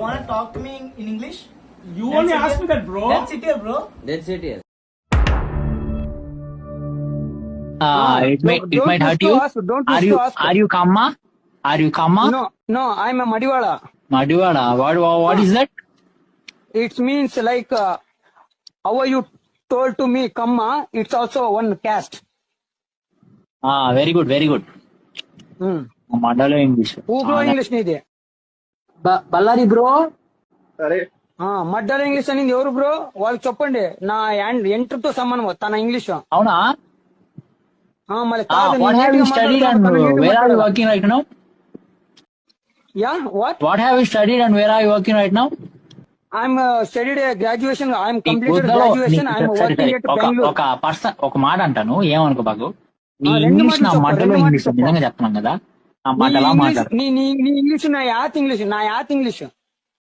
Wanna talk to me in English? You Then only sit asked here. me that, bro. Then sit here, bro. That's it here. It might hurt you. Are you Kamma? Are you Kamma? No, I'm a Madiwala. Madiwala. What is that? It means like how are you told to me, Kamma? It's also one caste. Very good, very good. Mandala English. Uglo English నీది. Ballari bro. మడ్డల English అనేది ఎవరు bro? వాళ్ళకి చెప్పండి. నా enter తో సమానం తన English. అవునా? మళ్ళీ కాదు. What have you studied and where are you working right now? Yeah, what? What have you studied and where are you working right now? I'm studied a graduation. I'm completed graduation. I'm working at Bangalore. ఒక మాట అంటాను, ఏమనుకో బాగు. నీ రెండు English నా మాటలు మడ్డలో చెప్పు, English రెండు నిజంగా చెప్తున్నాం కదా, నా నీ మడ్డలా ఇంగ్లీష్ మాట్లాడు. నీ ఇంగ్లీష్ నా యాత్ ఇంగ్లీష్